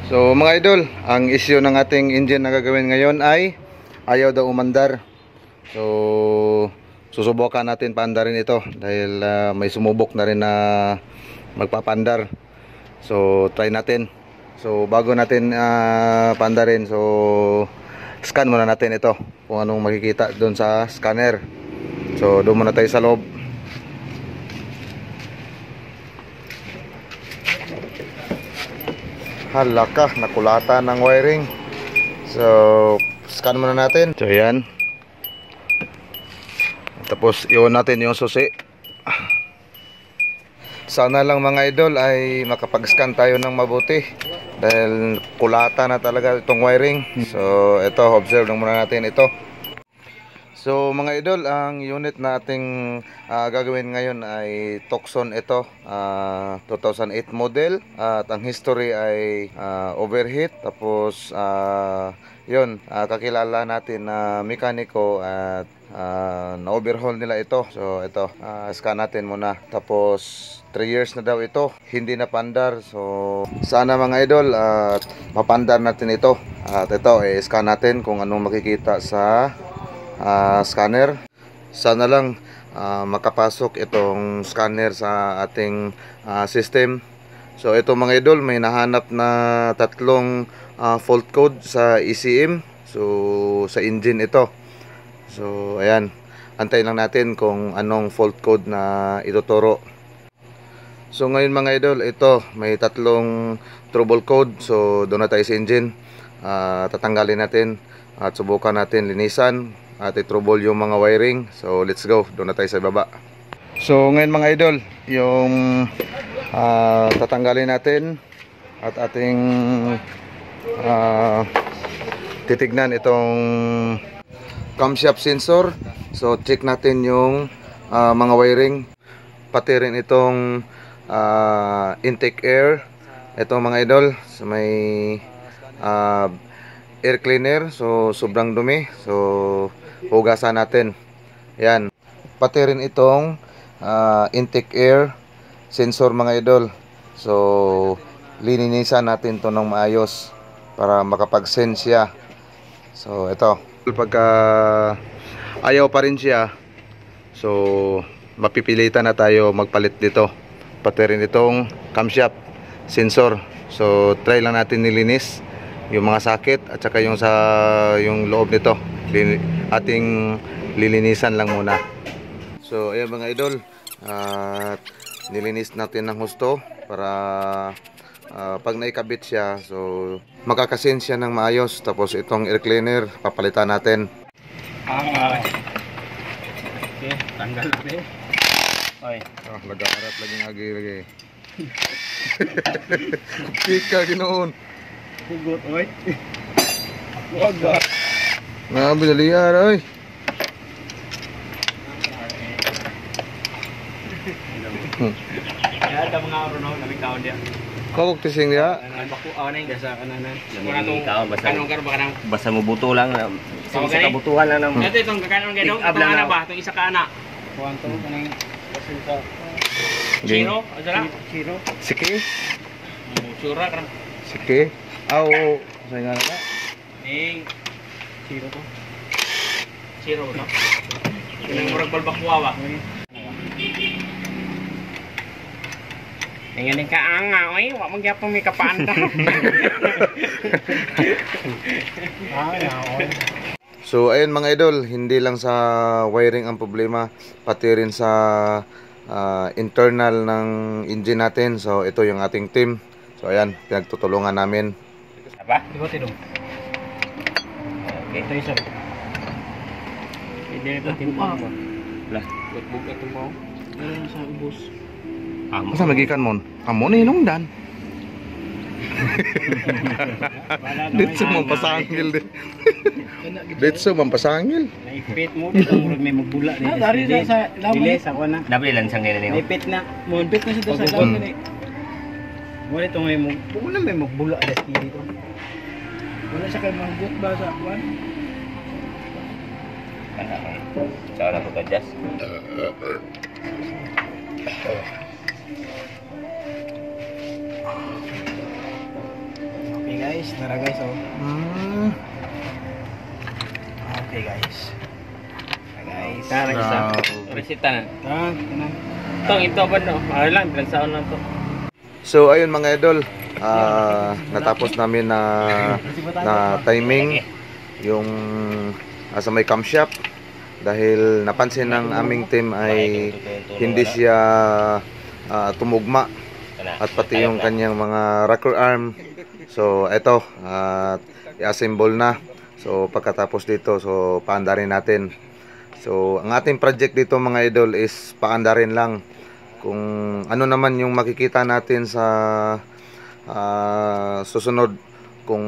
So mga idol, ang issue ng ating engine na gagawin ngayon ay ayaw daw umandar. So susubukan natin paandarin ito dahil may sumubok na rin na magpapandar. So try natin. So bago natin paandarin, so scan muna natin ito kung anong makikita doon sa scanner. So doon muna tayo sa loob. Halaka, nakulata ng wiring. So scan muna natin. So yan. Tapos iwan natin yung susi. Sana lang mga idol ay makapag-scan tayo ng mabuti dahil kulata na talaga itong wiring. So ito, observe lang muna natin ito. So mga idol, ang unit na ating gagawin ngayon ay Tucson ito, 2008 model, at ang history ay overheat. Tapos yun, kakilala natin na mekaniko at na-overhaul nila ito. So ito, scan natin muna. Tapos 3 years na daw ito, hindi na pandar. So sana mga idol mapandar natin ito. At ito, scan natin kung anong makikita sa scanner. Sana lang makapasok itong scanner sa ating system. So ito mga idol, may nahanap na tatlong fault code sa ECM. So sa engine ito. So ayan, antayin lang natin kung anong fault code na ituturo. So ngayon mga idol, ito may tatlong trouble code. So doon na tayo sa engine. Tatanggalin natin at subukan natin linisan at i-trouble yung mga wiring. So let's go, doon na tayo sa baba. So ngayon mga idol, yung tatanggalin natin at ating titignan itong camshaft sensor. So check natin yung mga wiring, pati rin itong intake air. Ito mga idol, so may air cleaner, so sobrang dumi. So hugasan natin. Yan. Pati rin itong intake air sensor mga idol. So lininisan natin to ng maayos para makapag-sense siya. So ito, pagka ayaw pa rin siya, so mapipilitan na tayo magpalit dito. Pati rin itong camshaft sensor. So try lang natin nilinis yung mga sakit at saka yung loob nito. Ating lilinisan lang muna. So ayan mga idol, nilinis natin ng husto para pag naikabit siya, so makakasense siya ng maayos. Tapos itong air cleaner papalitan natin. Okay, tanggal natin. Okay. Lagarat lagi lagi. Pika ginoon. Hugot, oy. Hugot. Nabi dalian oy. Ya ada mga aruno naming kaon dia. Kawog tising dia. Ang baku awan ay gasa kananan. Naming kaon basta. Kanong karo ba kanang Basta mo buto lang. Sa kabutuhan lang. ito itong kakanon gadong itong ana ba itong isa ka ana. Kuan to kanang sa Chiro, adala? Chiro. Siki? Sura kan. Siki? Aw, sa nga na. Ning Chiro to. Chiro no. Kanang murag balbakwa ba. Ngayon ka anga, oy, wa man gyapon mi kapanda. So ayun mga idol, hindi lang sa wiring ang problema, pati rin sa internal ng engine natin. So ito yung ating team. So ayan, pinagtutulungan namin. Apa? Ikot idong. Okay, ito isa. Hindi ko timpo ba? Lah, bugat mo. Meron sa ubos. Masa magikan mon? Amo ni nungdan. Dito mampasangil din. Dito mampasangil. Naipit mo dito murag may magbula ni. Dari na sa dili sa kuan na. Dapat lang sang nila niyo. Naipit na. Monpit na siya sa kuan ni. Wala to may wala may magbula dito. Wala sa kay manggut ba sa kuan? Sa na ko adjust. Okay guys, tara guys oh. Okay guys. Guys, Tara isa. Resita na. tara, tara. Ito ba no? Lang, pinagsaon lang to. So ayun mga idol, natapos namin na timing yung sa may camshop dahil napansin ng aming team ay hindi siya tumugma at pati yung kanyang mga rocker arm. So eto, i-assemble na. So pagkatapos dito, so paandarin natin. So ang ating project dito mga idol is paandarin lang. Kung ano naman yung makikita natin sa susunod, kung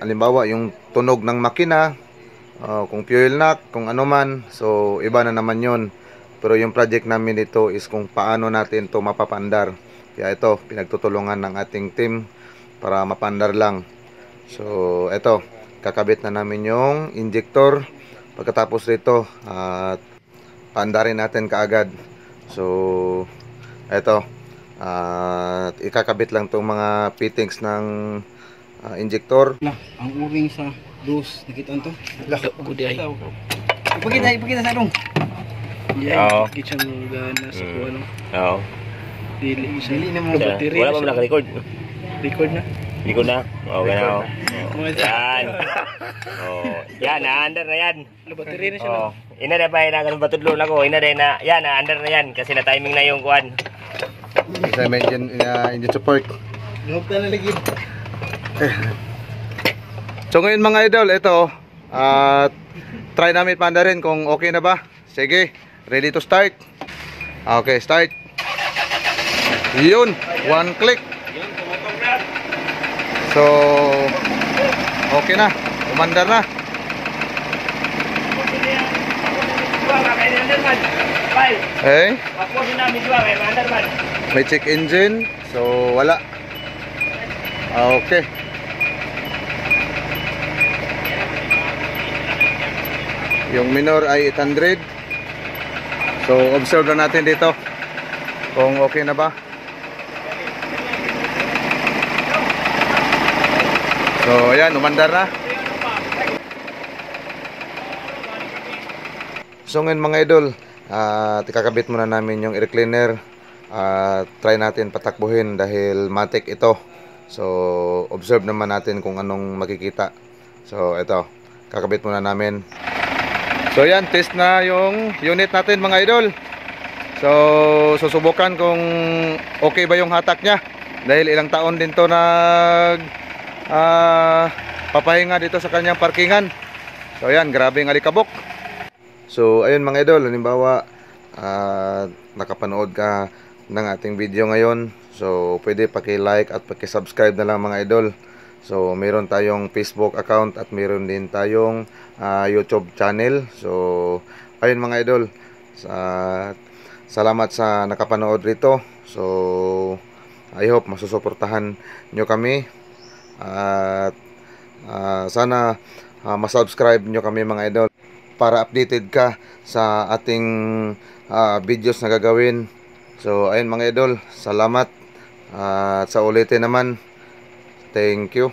halimbawa yung tunog ng makina, kung fuel knock, kung ano man, so iba na naman yun. Pero yung project namin dito is kung paano natin to mapapandar. Kaya ito, pinagtutulungan ng ating team para mapandar lang. So ito, kakabit na namin yung injector. Pagkatapos dito, paandarin natin kaagad. So ito, ikakabit lang itong mga fittings ng injector. Ang uring sa dos, nakita to? Kuday. Ipakita sa dong. Oo. Kita mo gana sa kuha no. Oo. Dili na mo battery. Wala pa naka-record. Record na. Record na. Oo, ganaw. Mga Yan. Oh, yan, na-under na yan. battery na siya. Oh, ina na ba na ganun batudlo na ko. Ina na yan, na-under na yan kasi na timing na yung kuan. Isa may engine support. Lihok na lagi. So ngayon mga idol, ito, try namin paandarin kung okay na ba. Sige, ready to start. Okay, start. Yun, one click. So okay na, umandar na. Eh, may check engine, so wala. Okay. Yung minor ay 800. So observe na natin dito kung okay na ba. So ayan, umandar na. So ngayon mga idol, ikakabit muna namin yung air cleaner. Try natin patakbuhin dahil matik ito. So observe naman natin kung anong makikita. So ito, kakabit muna namin. So yan, test na yung unit natin mga idol. So susubukan kung okay ba yung hatak niya dahil ilang taon din to papahinga dito sa kanyang parkingan. So yan, grabe ang alikabok. So ayun mga idol, halimbawa nakapanood ka ng ating video ngayon, so pwede paki-like at paki-subscribe na lang mga idol. So meron tayong Facebook account at meron din tayong YouTube channel. So ayun mga idol, salamat sa nakapanood rito. So I hope masusuportahan nyo kami at sana masubscribe nyo kami mga idol para updated ka sa ating videos na gagawin. So ayun mga idol, salamat at sa ulitin naman, thank you.